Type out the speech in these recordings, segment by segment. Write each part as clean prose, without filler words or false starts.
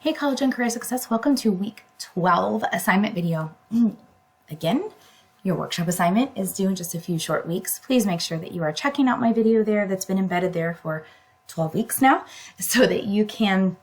Hey College and Career Success, welcome to week 12 assignment video. Again, your workshop assignment is due in just a few short weeks. Please make sure that you are checking out my video there that's been embedded there for 12 weeks now so that you can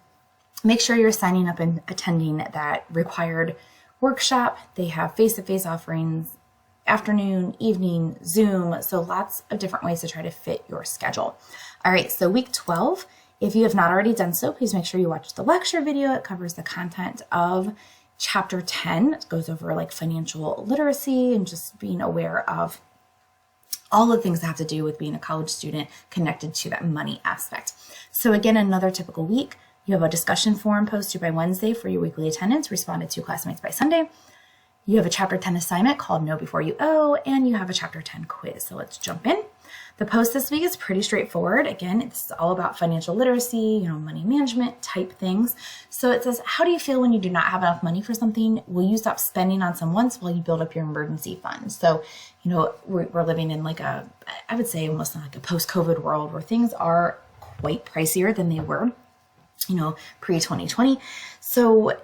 make sure you're signing up and attending that required workshop. They have face-to-face offerings, afternoon, evening, Zoom, so lots of different ways to try to fit your schedule. All right, so week 12, if you have not already done so, please make sure you watch the lecture video. It covers the content of chapter 10. It goes over like financial literacy and just being aware of all the things that have to do with being a college student connected to that money aspect. So again, another typical week. You have a discussion forum posted by Wednesday for your weekly attendance, responded to classmates by Sunday. You have a chapter 10 assignment called Know Before You Owe, and you have a chapter 10 quiz. So let's jump in. The post this week is pretty straightforward. Again, it's all about financial literacy, money management type things. So it says, how do you feel when you do not have enough money for something? Will you stop spending on some wants while you build up your emergency fund? So, we're living in I would say almost like a post-COVID world where things are quite pricier than they were, pre-2020. So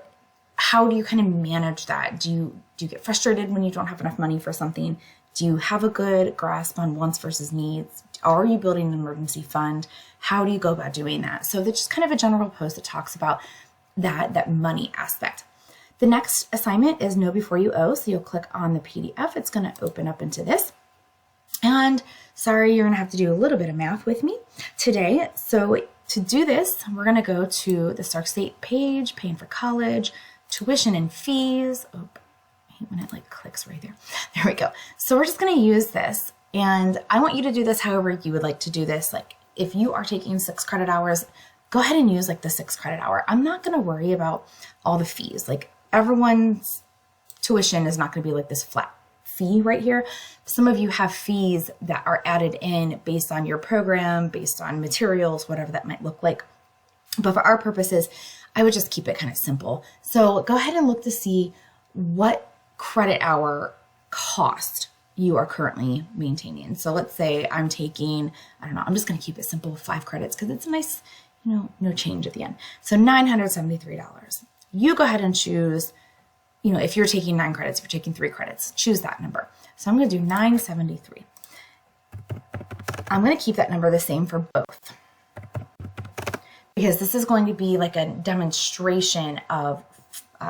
how do you kind of manage that? Do you get frustrated when you don't have enough money for something? Do you have a good grasp on wants versus needs? Are you building an emergency fund? How do you go about doing that? So that's just kind of a general post that talks about that money aspect. The next assignment is Know Before You Owe. So you'll click on the PDF. It's going to open up into this. And sorry, you're going to have to do a little bit of math with me today. So to do this, we're going to go to the Stark State page, paying for college, tuition and fees. Oh, I hate when it clicks right there. There we go. So we're just going to use this, and I want you to do this however you would like to do this. If you are taking 6 credit hours, go ahead and use the 6 credit hour. I'm not going to worry about all the fees. Everyone's tuition is not going to be this flat fee right here. Some of you have fees that are added in based on your program, based on materials, whatever that might look like. But for our purposes, I would just keep it kind of simple. So go ahead and look to see what credit hour cost you are currently maintaining. So let's say I'm taking, I'm just going to keep it simple, 5 credits because it's a nice, no change at the end. So $973. You go ahead and choose, if you're taking 9 credits, if you're taking 3 credits, choose that number. So I'm going to do $973. I'm going to keep that number the same for both, because this is going to be like a demonstration of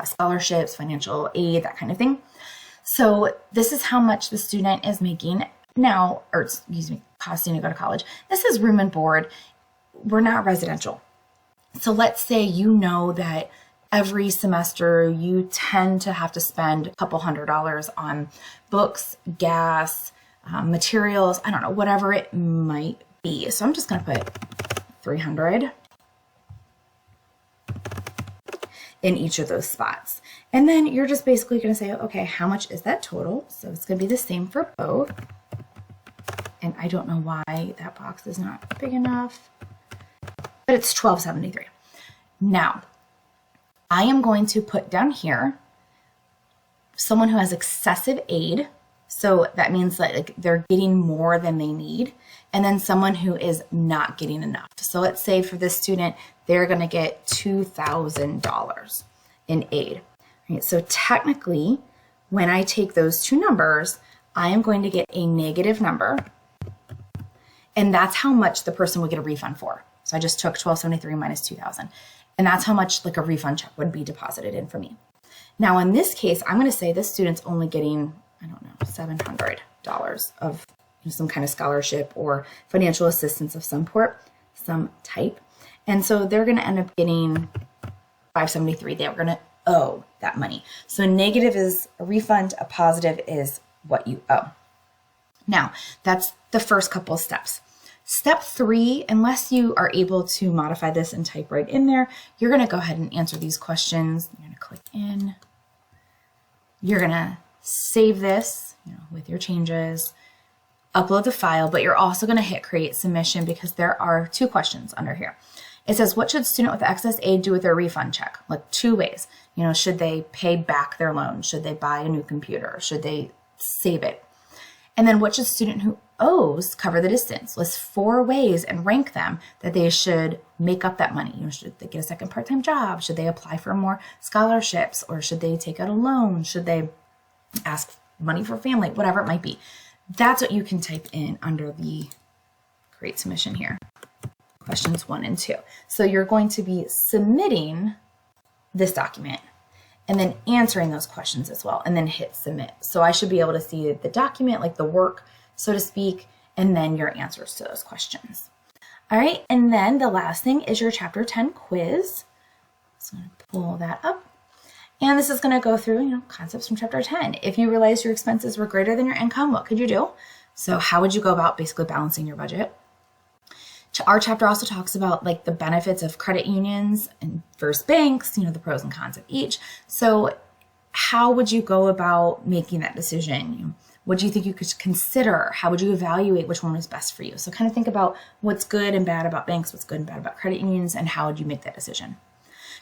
scholarships, financial aid, that kind of thing. So this is how much the student is making now, or costing to go to college. This is room and board. We're not residential. So let's say that every semester you tend to have to spend a couple $100s on books, gas, materials, whatever it might be. So I'm just going to put $300 in each of those spots. And then you're just basically going to say, okay, how much is that total? So it's going to be the same for both. And I don't know why that box is not big enough, but it's $1,273. Now, I am going to put down here someone who has excessive aid. So that means that they're getting more than they need. And then someone who is not getting enough. So let's say for this student, they're going to get $2,000 in aid. Right? So technically, when I take those two numbers, I am going to get a negative number. And that's how much the person would get a refund for. So I just took $1,273 minus $2,000. And that's how much a refund check would be deposited in for me. Now, in this case, I'm going to say this student's only getting, $700 of some kind of scholarship or financial assistance of some type. And so they're going to end up getting $573. They're going to owe that money. So negative is a refund, a positive is what you owe. Now, that's the first couple of steps. Step 3, unless you are able to modify this and type right in there, you're going to go ahead and answer these questions. You're going to click in. You're going to save this with your changes, upload the file, but you're also going to hit create submission because there are 2 questions under here. It says, what should student with excess aid do with their refund check? 2 ways. Should they pay back their loan? Should they buy a new computer? Should they save it? And then what should student who O's cover the distance. List 4 ways and rank them that they should make up that money. Should they get a second part-time job? Should they apply for more scholarships? Or should they take out a loan? Should they ask money for family? Whatever it might be. That's what you can type in under the Create Submission here. Questions 1 and 2. So you're going to be submitting this document and then answering those questions as well, and then hit submit. So I should be able to see the document, like the work, so to speak, and then your answers to those questions. All right, and then the last thing is your Chapter 10 quiz. So I'm going to pull that up. And this is going to go through, concepts from Chapter 10. If you realize your expenses were greater than your income, what could you do? So how would you go about basically balancing your budget? Our chapter also talks about like the benefits of credit unions and versus banks, the pros and cons of each. So how would you go about making that decision? What do you think you could consider? How would you evaluate which one was best for you? So kind of think about what's good and bad about banks, what's good and bad about credit unions, and how would you make that decision?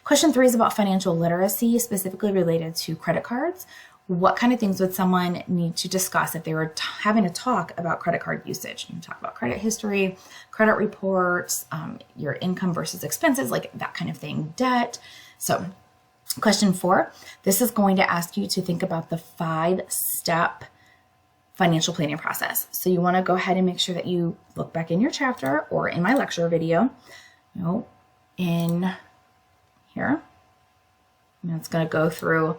Question 3 is about financial literacy, specifically related to credit cards. What kind of things would someone need to discuss if they were having a talk about credit card usage? You talk about credit history, credit reports, your income versus expenses, like that kind of thing, debt. So question 4, this is going to ask you to think about the 5-step financial planning process. So you want to go ahead and make sure that you look back in your chapter or in my lecture video, in here. And it's going to go through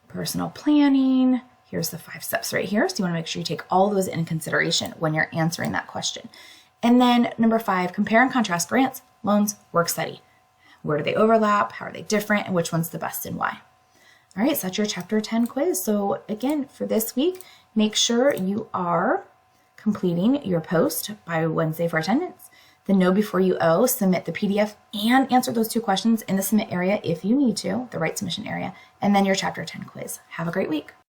personal planning. Here's the 5 steps right here. So you want to make sure you take all those into consideration when you're answering that question. And then number 5, compare and contrast grants, loans, work study. Where do they overlap? How are they different? And which one's the best and why? All right, so that's your Chapter 10 quiz. So again, for this week, make sure you are completing your post by Wednesday for attendance. The Know Before You Owe, submit the PDF and answer those 2 questions in the submit area if you need to, the right submission area, and then your Chapter 10 quiz. Have a great week.